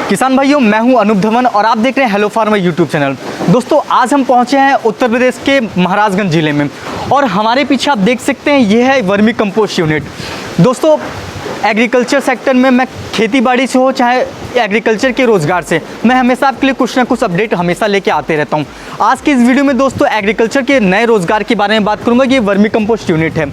किसान भाइयों, मैं हूं अनूप धवन और आप देख रहे हैं हेलो फार्मर यूट्यूब चैनल। दोस्तों, आज हम पहुंचे हैं उत्तर प्रदेश के महाराजगंज ज़िले में और हमारे पीछे आप देख सकते हैं ये है वर्मी कंपोस्ट यूनिट। दोस्तों, एग्रीकल्चर सेक्टर में मैं खेती बाड़ी से हो चाहे एग्रीकल्चर के रोज़गार से, मैं हमेशा आपके लिए कुछ ना कुछ अपडेट हमेशा लेके आते रहता हूँ। आज की इस वीडियो में दोस्तों एग्रीकल्चर के नए रोज़गार के बारे में बात करूँगा। ये वर्मी कंपोस्ट यूनिट है।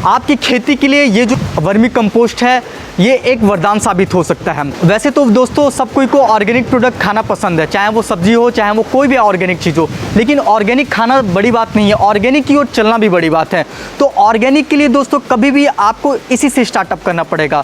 आपकी खेती के लिए ये जो वर्मी कंपोस्ट है ये एक वरदान साबित हो सकता है। वैसे तो दोस्तों सब कोई को ऑर्गेनिक प्रोडक्ट खाना पसंद है, चाहे वो सब्जी हो चाहे वो कोई भी ऑर्गेनिक चीज़ हो, लेकिन ऑर्गेनिक खाना बड़ी बात नहीं है, ऑर्गेनिक की ओर चलना भी बड़ी बात है। तो ऑर्गेनिक के लिए दोस्तों कभी भी आपको इसी से स्टार्टअप करना पड़ेगा।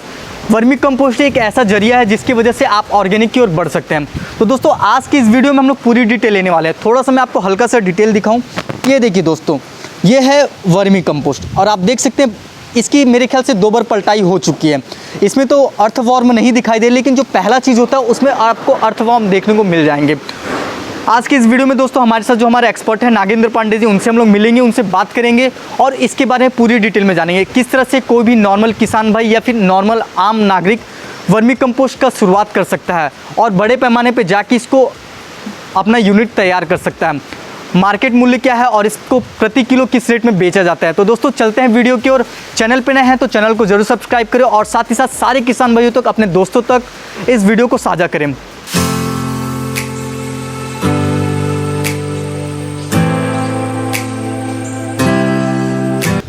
वर्मी कंपोस्ट एक ऐसा जरिया है जिसकी वजह से आप ऑर्गेनिक की ओर बढ़ सकते हैं। तो दोस्तों आज की इस वीडियो में हम लोग पूरी डिटेल लेने वाले हैं। थोड़ा सा मैं आपको हल्का सा डिटेल दिखाऊँ। ये देखिए दोस्तों, ये है वर्मी कंपोस्ट और आप देख सकते हैं इसकी मेरे ख्याल से 2 बार पलटाई हो चुकी है। इसमें तो अर्थवॉर्म नहीं दिखाई दे, लेकिन जो पहला चीज़ होता है उसमें आपको अर्थवॉर्म देखने को मिल जाएंगे। आज की इस वीडियो में दोस्तों हमारे साथ जो हमारे एक्सपर्ट हैं नागेंद्र पांडे जी, उनसे हम लोग मिलेंगे, उनसे बात करेंगे और इसके बारे में पूरी डिटेल में जानेंगे किस तरह से कोई भी नॉर्मल किसान भाई या फिर नॉर्मल आम नागरिक वर्मी कंपोस्ट का शुरुआत कर सकता है और बड़े पैमाने पर जाके इसको अपना यूनिट तैयार कर सकता है। मार्केट मूल्य क्या है और इसको प्रति किलो किस रेट में बेचा जाता है। तो दोस्तों चलते हैं वीडियो की ओर। चैनल पे नए हैं तो चैनल को जरूर सब्सक्राइब करें और साथ ही साथ सारे किसान भाइयों तक, अपने दोस्तों तक इस वीडियो को साझा करें।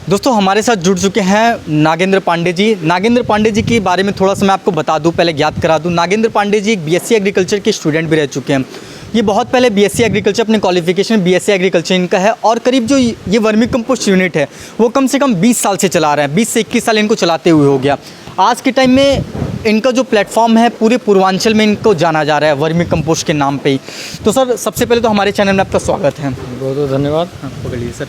दोस्तों हमारे साथ जुड़ चुके हैं नागेंद्र पांडे जी। नागेंद्र पांडे जी के बारे में थोड़ा सा मैं आपको बता दूं, पहले ज्ञात करा दूं। नागेंद्र पांडे जी एक बीएससी एग्रीकल्चर के स्टूडेंट भी रह चुके हैं। ये बहुत पहले बीएससी एग्रीकल्चर, अपने क्वालिफिकेशन बीएससी एग्रीकल्चर इनका है और करीब जो ये वर्मी कंपोस्ट यूनिट है वो कम से कम 20 साल से चला रहे हैं। 20 से 21 साल इनको चलाते हुए हो गया। आज के टाइम में इनका जो प्लेटफॉर्म है पूरे पूर्वांचल में इनको जाना जा रहा है वर्मी कंपोस्ट के नाम पे ही। तो सर सबसे पहले तो हमारे चैनल में आपका स्वागत है। बहुत बहुत धन्यवाद। पकड़िए सर।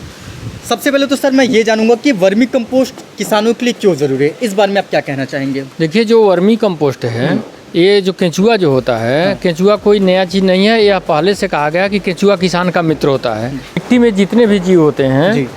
सबसे पहले तो सर मैं ये जानूंगा कि वर्मी कंपोस्ट किसानों के लिए क्यों ज़रूरी है, इस बारे में आप क्या कहना चाहेंगे? देखिए, जो वर्मी कंपोस्ट है, ये जो केंचुआ जो होता है, केंचुआ कोई नया चीज़ नहीं है। यह पहले से कहा गया कि केंचुआ किसान का मित्र होता है। मिट्टी में जितने भी जीव होते हैं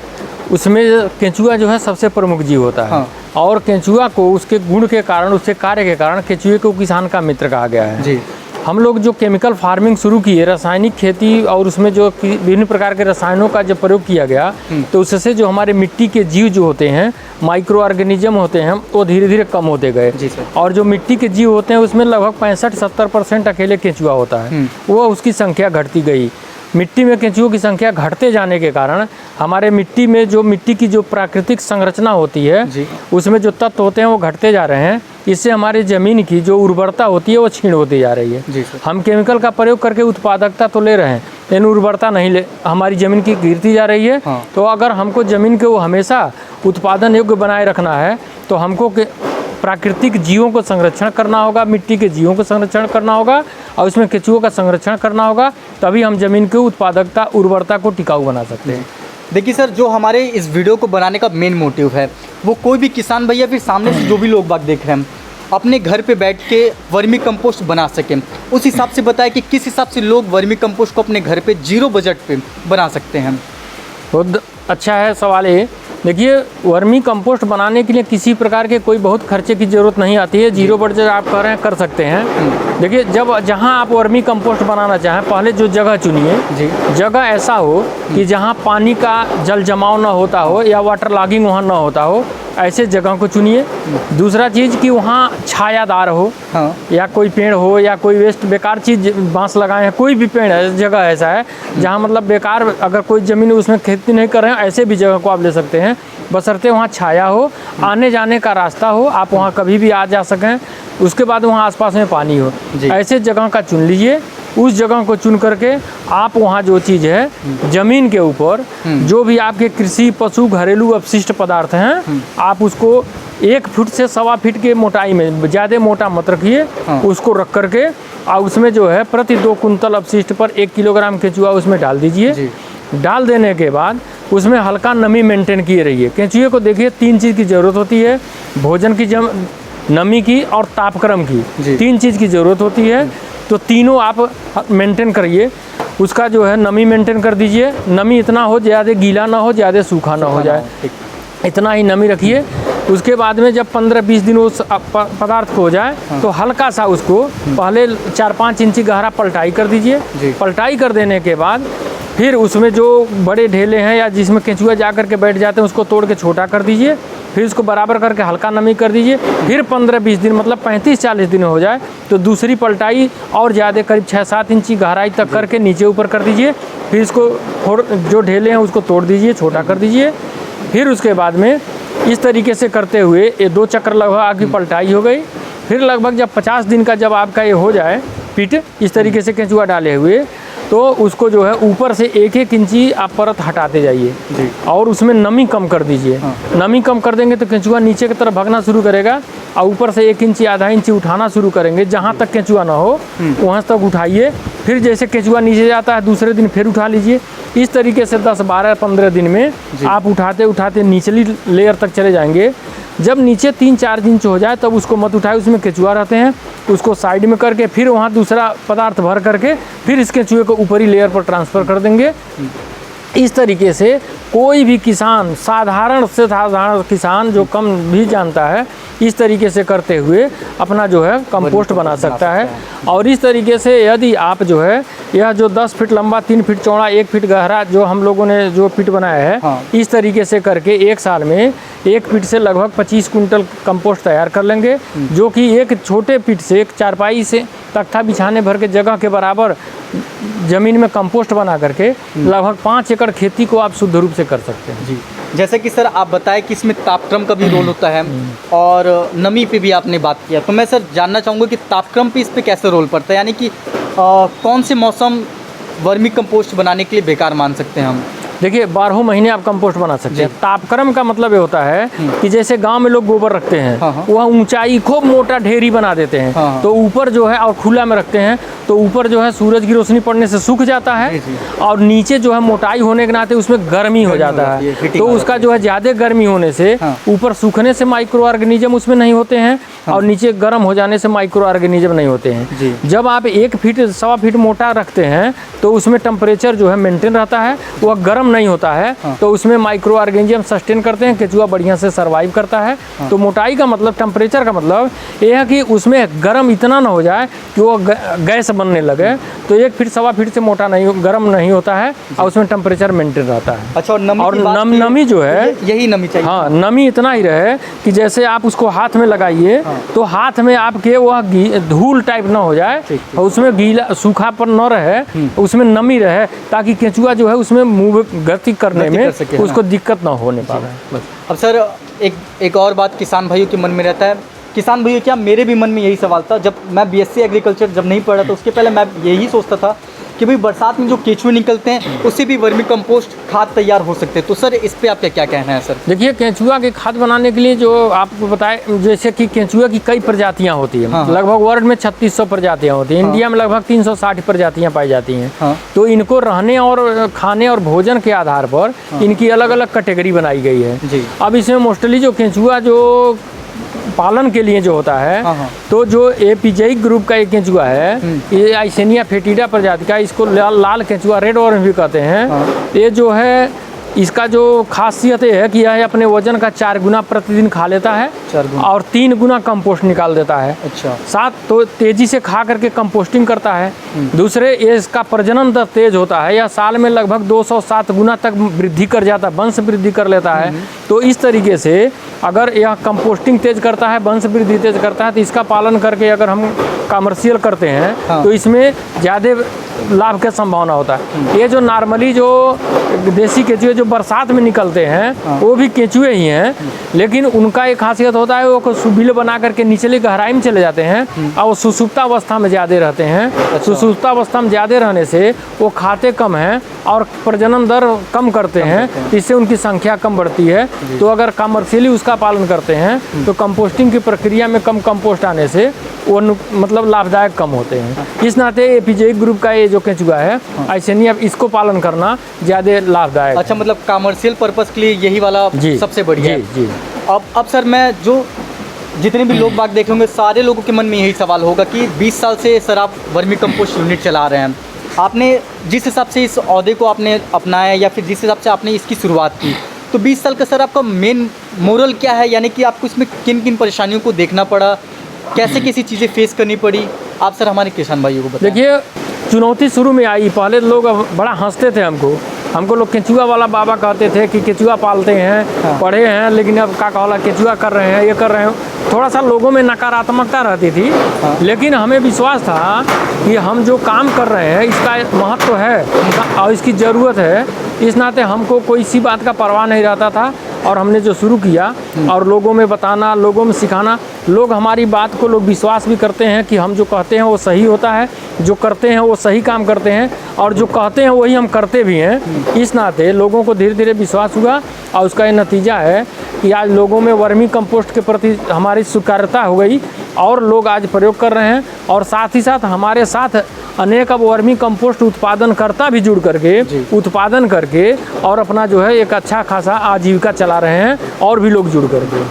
उसमें केंचुआ जो है सबसे प्रमुख जीव होता है। और केंचुआ को उसके गुण के कारण, उसके कार्य के कारण केंचुए को किसान का मित्र कहा गया है। हम लोग जो केमिकल फार्मिंग शुरू की है, रासायनिक खेती, और उसमें जो विभिन्न प्रकार के रसायनों का जब प्रयोग किया गया तो उससे जो हमारे मिट्टी के जीव जो होते हैं, माइक्रो ऑर्गेनिज्म होते हैं, वो धीरे धीरे कम होते गए। और जो मिट्टी के जीव होते हैं उसमें लगभग 65-70% अकेले केंचुआ होता है। वो उसकी संख्या घटती गई। मिट्टी में केंचुओं की संख्या घटते जाने के कारण हमारे मिट्टी में जो मिट्टी की जो प्राकृतिक संरचना होती है उसमें जो तत्व होते हैं वो घटते जा रहे हैं। इससे हमारी ज़मीन की जो उर्वरता होती है वो क्षीण होती जा रही है। हम केमिकल का प्रयोग करके उत्पादकता तो ले रहे हैं लेकिन उर्वरता नहीं ले, हमारी ज़मीन की गिरती जा रही है। तो अगर हमको ज़मीन को हमेशा उत्पादन योग्य बनाए रखना है तो हमको प्राकृतिक जीवों को संरक्षण करना होगा, मिट्टी के जीवों को संरक्षण करना होगा और उसमें केंचुओं का संरक्षण करना होगा, तभी हम ज़मीन की उत्पादकता, उर्वरता को टिकाऊ बना सकते हैं। देखिए सर, जो हमारे इस वीडियो को बनाने का मेन मोटिव है वो कोई भी किसान भैया फिर सामने से जो भी लोग बात देख रहे हैं अपने घर पे बैठ के वर्मी कंपोस्ट बना सकें। उस हिसाब से बताएं कि किस हिसाब से लोग वर्मी कंपोस्ट को अपने घर पे 0 बजट पे बना सकते हैं। बहुत अच्छा है सवाल ये। देखिए, वर्मी कंपोस्ट बनाने के लिए किसी प्रकार के कोई बहुत खर्चे की ज़रूरत नहीं आती है। 0 बजट आप कह रहे हैं, कर सकते हैं। देखिए, जहाँ आप वर्मी कंपोस्ट बनाना चाहें, पहले जो जगह चुनिए, जगह ऐसा हो कि जहाँ पानी का जल जमाव ना होता हो या वाटर लॉगिंग वहाँ ना होता हो, ऐसे जगह को चुनिए। दूसरा चीज़ कि वहाँ छायादार हो, या कोई पेड़ हो या कोई वेस्ट बेकार चीज़, बांस लगाए हैं, कोई भी पेड़ है, जगह ऐसा है जहाँ मतलब बेकार, अगर कोई ज़मीन उसमें खेती नहीं कर रहे हैं, ऐसे भी जगह को आप ले सकते हैं, बशर्ते वहाँ छाया हो, आने जाने का रास्ता हो, आप वहाँ कभी भी आ जा सकें। उसके बाद वहाँ आसपास में पानी हो, ऐसे जगह का चुन लीजिए। उस जगह को चुन करके आप वहाँ जो चीज़ है ज़मीन के ऊपर जो भी आपके कृषि, पशु, घरेलू अपशिष्ट पदार्थ हैं, आप उसको 1 फुट से 1.25 फीट के मोटाई में, ज़्यादा मोटा मत रखिए, उसको रख करके और उसमें जो है प्रति 2 कुंतल अपशिष्ट पर 1 किलोग्राम केंचुआ उसमें डाल दीजिए। डाल देने के बाद उसमें हल्का नमी मेंटेन किए रहिए। केंचुए को देखिए 3 चीज़ की ज़रूरत होती है, भोजन की, नमी की और तापक्रम की। 3 चीज़ की ज़रूरत होती है, तो तीनों आप मेंटेन करिए। उसका जो है नमी मेंटेन कर दीजिए। नमी इतना हो, ज़्यादा गीला ना हो, ज़्यादा सूखा ना हो जाए, इतना ही नमी रखिए। उसके बाद में जब 15-20 दिन उस पदार्थ को हो जाए तो हल्का सा उसको पहले 4-5 इंची गहरा पलटाई कर दीजिए। पलटाई कर देने के बाद फिर उसमें जो बड़े ढेले हैं या जिसमें केंचुआ जा कर के बैठ जाते हैं उसको तोड़ के छोटा कर दीजिए। फिर उसको बराबर करके हल्का नमी कर दीजिए। फिर 15-20 दिन मतलब 35-40 दिन हो जाए तो दूसरी पलटाई और ज़्यादा करीब 6-7 इंची गहराई तक करके नीचे ऊपर कर दीजिए। फिर इसको जो ढेले हैं उसको तोड़ दीजिए, छोटा कर दीजिए। फिर उसके बाद में इस तरीके से करते हुए ये 2 चक्कर लगभग आपकी पलटाई हो गई। फिर लगभग जब 50 दिन का जब आपका ये हो जाए पिट इस तरीके से केंचुआ डाले हुए, तो उसको जो है ऊपर से 1-1 इंची आप परत हटाते जाइए और उसमें नमी कम कर दीजिए। नमी कम कर देंगे तो केंचुआ नीचे की तरफ भागना शुरू करेगा और ऊपर से 1 इंची आधा इंची उठाना शुरू करेंगे। जहाँ तक केंचुआ ना हो वहाँ तक उठाइए। फिर जैसे केंचुआ नीचे जाता है दूसरे दिन फिर उठा लीजिए। इस तरीके से 10-12-15 दिन में आप उठाते उठाते निचली लेयर तक चले जाएंगे। जब नीचे 3-4 इंच हो जाए तब उसको मत उठाए, उसमें केंचुआ रहते हैं, उसको साइड में करके फिर वहाँ दूसरा पदार्थ भर करके फिर इस केंचुए को ऊपरी लेयर पर ट्रांसफ़र कर देंगे। इस तरीके से कोई भी किसान, साधारण से साधारण किसान जो कम भी जानता है, इस तरीके से करते हुए अपना जो है कंपोस्ट बना सकता है। और इस तरीके से यदि आप जो है यह जो 10 फीट लंबा, 3 फीट चौड़ा, 1 फीट गहरा जो हम लोगों ने जो पिट बनाया है, इस तरीके से करके 1 साल में 1 पिट से लगभग 25 कुंटल कंपोस्ट तैयार कर लेंगे, जो कि एक छोटे पिट से एक चारपाई से तख्ता बिछाने भर के जगह के बराबर ज़मीन में कंपोस्ट बना करके लगभग 5 एकड़ खेती को आप शुद्ध रूप से कर सकते हैं। जी, जैसे कि सर आप बताएं कि इसमें तापक्रम का भी रोल होता है और नमी पे भी आपने बात किया, तो मैं सर जानना चाहूँगा कि तापक्रम पे इस पे कैसे रोल पड़ता है, यानी कि कौन से मौसम वर्मी कंपोस्ट बनाने के लिए बेकार मान सकते हैं हम? देखिए 12 महीने आप कंपोस्ट बना सकते हैं। तापक्रम का मतलब ये होता है कि जैसे गांव में लोग गोबर रखते हैं, वह ऊंचाई खूब मोटा ढेरी बना देते हैं, तो ऊपर जो है और खुला में रखते हैं तो ऊपर जो है सूरज की रोशनी पड़ने से सूख जाता है और नीचे जो है मोटाई होने के नाते उसमें गर्मी हो जाता है। तो उसका जो है ज़्यादा गर्मी होने से ऊपर सूखने से माइक्रो ऑर्गेनिज्म उसमें नहीं होते हैं और नीचे गर्म हो जाने से माइक्रो ऑर्गेनिज्म नहीं होते हैं। जब आप 1 फीट 1.25 फीट मोटा रखते हैं तो उसमें टेम्परेचर जो है मेंटेन रहता है, वह गर्म नहीं होता है, तो उसमें माइक्रो ऑर्गेनिज्म सस्टेन करते हैं, केंचुआ बढ़िया से सर्वाइव करता है। तो मोटाई का मतलब, टेम्परेचर का मतलब यह है कि उसमें गर्म इतना ना हो जाए कि वो गैस बनने लगे। तो 1 फीट 1.25 फीट से मोटा नहीं, गर्म नहीं होता है और उसमें टेम्परेचर मेंटेन रहता है। अच्छा, और नमी जो है यही नमी चाहिए। हाँ, नमी इतना ही रहे कि जैसे आप उसको हाथ में लगाइए तो हाथ में आपके वह धूल टाइप ना हो जाए और उसमें गीला सूखापन न रहे, उसमें नमी रहे, ताकि केंचुआ जो है उसमें मूव गति करने में उसको दिक्कत ना होने पाए। अब सर एक और बात किसान भाइयों के मन में रहता है, किसान भाइयों क्या, मेरे भी मन में यही सवाल था जब मैं बीएससी एग्रीकल्चर जब नहीं पढ़ा तो उसके पहले मैं यही सोचता था कि भाई बरसात में जो केंचुए निकलते हैं उससे भी वर्मी कंपोस्ट खाद तैयार हो सकते हैं। तो सर इस पे आपका क्या कहना है? सर देखिए, केंचुआ के खाद बनाने के लिए जो आपको बताए, जैसे कि केंचुआ की कई प्रजातियां होती हैं। लगभग वर्ल्ड में 3600 प्रजातियां होती हैं। इंडिया में लगभग 360 प्रजातियां पाई जाती हैं। तो इनको रहने और खाने और भोजन के आधार पर इनकी अलग अलग कैटेगरी बनाई गई है। अब इसमें मोस्टली जो केंचुआ जो पालन के लिए जो होता है, तो जो एपिजैइक ग्रुप का एक केंचुआ है, ये आइसेनिया फेटिडा प्रजाति का, इसको लाल केंचुआ, रेड ऑरेंज भी कहते हैं। ये जो है इसका जो खासियत है कि यह अपने वजन का 4 गुना प्रतिदिन खा लेता है और 3 गुना कंपोस्ट निकाल देता है। अच्छा। साथ तो तेजी से खा करके कंपोस्टिंग करता है। दूसरे, ये इसका प्रजनन दर तेज होता है, यह साल में लगभग 207 गुना तक वृद्धि कर जाता है, वंश वृद्धि कर लेता है। तो इस तरीके से अगर यह कंपोस्टिंग तेज करता है, वंश वृद्धि तेज करता है, तो इसका पालन करके अगर हम कमर्शियल करते हैं तो इसमें ज़्यादा लाभ की संभावना होता है। ये जो नॉर्मली जो देसी केंचुए जो बरसात में निकलते हैं वो भी केंचुए ही हैं, लेकिन उनका एक खासियत होता है, वो सुबिल बना करके निचली गहराई में चले जाते हैं और वो सुसुप्ता अवस्था में ज़्यादा रहते हैं। सुसुप्ता अवस्था में ज़्यादा रहने से वो खाते कम हैं और प्रजनन दर कम करते हैं, इससे उनकी संख्या कम बढ़ती है। तो अगर कमर्शियली उसका पालन करते हैं तो कंपोस्टिंग की प्रक्रिया में कम कंपोस्ट आने से वो मतलब लाभदायक कम होते हैं। इस नाते एपिजैइक ग्रुप का ये जो केंचुआ है आइसेनिया, इसको पालन करना ज़्यादा लाभदायक। अच्छा, मतलब कमर्शियल पर्पस के लिए यही वाला सबसे बढ़िया है। जी। अब सर मैं जो जितने भी लोग बाग देख होंगे, सारे लोगों के मन में यही सवाल होगा कि 20 साल से सर आप वर्मी कंपोस्ट यूनिट चला रहे हैं, आपने जिस हिसाब से इस औहदे को आपने अपनाया या फिर जिस हिसाब से आपने इसकी शुरुआत की, तो 20 साल का सर आपका मेन मोरल क्या है, यानी कि आपको इसमें किन किन परेशानियों को देखना पड़ा, कैसे कैसी चीज़ें फेस करनी पड़ी, आप सर हमारे किसान भाइयों को बताएं। देखिए, चुनौती शुरू में आई, पहले लोग बड़ा हंसते थे हमको लोग केंचुआ वाला बाबा कहते थे कि केंचुआ पालते हैं, हाँ। पढ़े हैं, लेकिन अब क्या कहला केंचुआ कर रहे हैं, ये कर रहे हैं। थोड़ा सा लोगों में नकारात्मकता रहती थी, हाँ। लेकिन हमें विश्वास था कि हम जो काम कर रहे हैं इसका महत्व है और इसकी ज़रूरत है। इस नाते हमको कोई सी बात का परवाह नहीं रहता था और हमने जो शुरू किया और लोगों में बताना, लोगों में सिखाना, लोग हमारी बात को लोग विश्वास भी करते हैं कि हम जो कहते हैं वो सही होता है, जो करते हैं वो सही काम करते हैं और जो कहते हैं वही हम करते भी हैं। इस नाते लोगों को धीरे धीरे विश्वास हुआ और उसका ये नतीजा है कि आज लोगों में वर्मी कंपोस्ट के प्रति हमारी स्वीकार्यता हो गई और लोग आज प्रयोग कर रहे हैं। और साथ ही साथ हमारे साथ अनेक अब वर्मी कंपोस्ट उत्पादनकर्ता भी जुड़ करके उत्पादन करके और अपना जो है एक अच्छा खासा आजीविका चला रहे हैं और भी लोग जुड़ करके।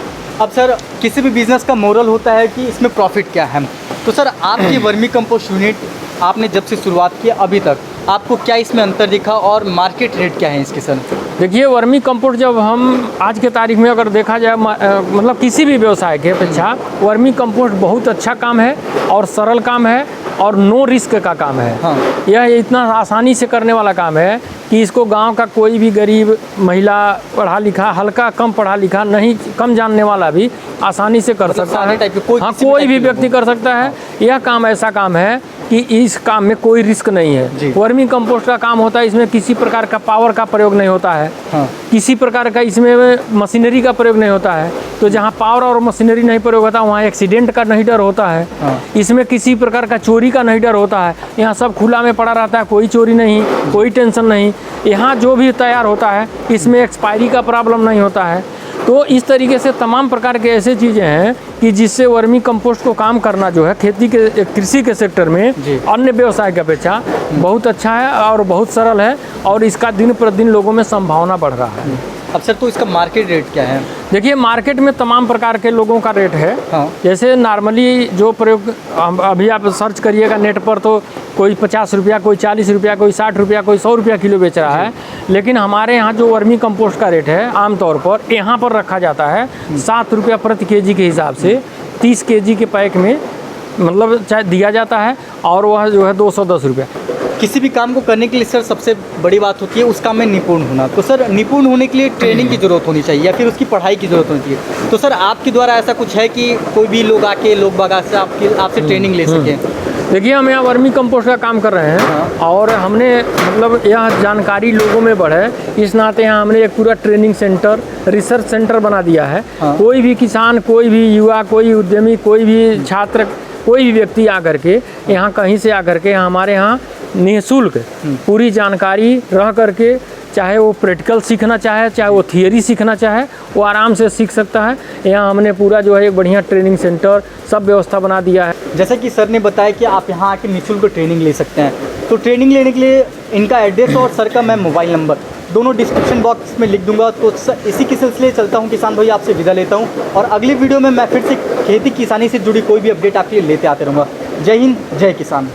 अब सर किसी भी बिजनेस का मोरल होता है कि इसमें प्रॉफिट क्या है, तो सर आपकी वर्मी कंपोस्ट यूनिट आपने जब से शुरुआत की अभी तक आपको क्या इसमें अंतर दिखा और मार्केट रेट क्या है इसके सर? देखिए, वर्मी कंपोस्ट जब हम आज के तारीख में अगर देखा जाए मतलब किसी भी व्यवसाय के अपेक्षा वर्मी कंपोस्ट बहुत अच्छा काम है और सरल काम है और नो रिस्क का काम है। हाँ। यह इतना आसानी से करने वाला काम है कि इसको गांव का कोई भी गरीब महिला, पढ़ा लिखा, हल्का कम पढ़ा लिखा नहीं, कम जानने वाला भी आसानी से कर सकता है। हाँ, कोई भी व्यक्ति कर सकता है। यह काम ऐसा काम है कि इस काम में कोई रिस्क नहीं है। वर्मी कंपोस्ट का काम होता है, इसमें किसी प्रकार का पावर का प्रयोग नहीं होता है। हाँ। किसी प्रकार का इसमें मशीनरी का प्रयोग नहीं होता है। तो जहाँ पावर और मशीनरी नहीं प्रयोग होता वहाँ एक्सीडेंट का नहीं डर होता है। हाँ। इसमें किसी प्रकार का चोरी का नहीं डर होता है। यहाँ सब खुला में पड़ा रहता है, कोई चोरी नहीं, कोई टेंशन नहीं। यहाँ जो भी तैयार होता है इसमें एक्सपायरी का प्रॉब्लम नहीं होता है। तो इस तरीके से तमाम प्रकार के ऐसे चीज़ें हैं कि जिससे वर्मी कंपोस्ट को काम करना जो है खेती के कृषि के सेक्टर में अन्य व्यवसाय की अपेक्षा बहुत अच्छा है और बहुत सरल है और इसका दिन प्रतिदिन लोगों में संभावना बढ़ रहा है। अब सर तो इसका मार्केट रेट क्या है? देखिए, मार्केट में तमाम प्रकार के लोगों का रेट है। हाँ। जैसे नॉर्मली जो प्रयोग अभी आप सर्च करिएगा नेट पर तो कोई 50 रुपया, कोई 40 रुपया, कोई 60 रुपया, कोई 100 रुपया किलो बेच रहा है। लेकिन हमारे यहाँ जो वर्मी कंपोस्ट का रेट है आमतौर पर यहाँ पर रखा जाता है 7 रुपया प्रति केजी के हिसाब से। 30 केजी के पैक में मतलब चाहे दिया जाता है और वह जो है 210 रुपया। किसी भी काम को करने के लिए सर सबसे बड़ी बात होती है उस काम में निपुण होना। तो सर निपुण होने के लिए ट्रेनिंग की ज़रूरत होनी चाहिए या फिर उसकी पढ़ाई की ज़रूरत होनी चाहिए। तो सर आपके द्वारा ऐसा कुछ है कि कोई भी लोग आके लोग बागा से आपसे ट्रेनिंग ले सकें? देखिए, हम यहाँ वर्मी कंपोस्ट का काम कर रहे हैं और हमने मतलब यह जानकारी लोगों में बढ़े इस नाते यहाँ हमने एक पूरा ट्रेनिंग सेंटर, रिसर्च सेंटर बना दिया है। कोई भी किसान, कोई भी युवा, कोई उद्यमी, कोई भी छात्र, कोई भी व्यक्ति आकर के यहाँ कहीं से आकर के हमारे यहाँ निःशुल्क पूरी जानकारी रह करके, चाहे वो प्रैक्टिकल सीखना चाहे, चाहे वो थियरी सीखना चाहे, वो आराम से सीख सकता है। यहाँ हमने पूरा जो है एक बढ़िया ट्रेनिंग सेंटर सब व्यवस्था बना दिया है। जैसा कि सर ने बताया कि आप यहाँ आके निःशुल्क ट्रेनिंग ले सकते हैं। तो ट्रेनिंग लेने के लिए इनका एड्रेस और सर का मैं मोबाइल नंबर दोनों डिस्क्रिप्शन बॉक्स में लिख दूंगा। तो इसी के सिलसिले चलता हूँ किसान भाई, आपसे विदा लेता हूँ और अगली वीडियो में मैं फिर से खेती किसानी से जुड़ी कोई भी अपडेट आपके लिए लेते आते रहूँगा। जय हिंद, जय किसान।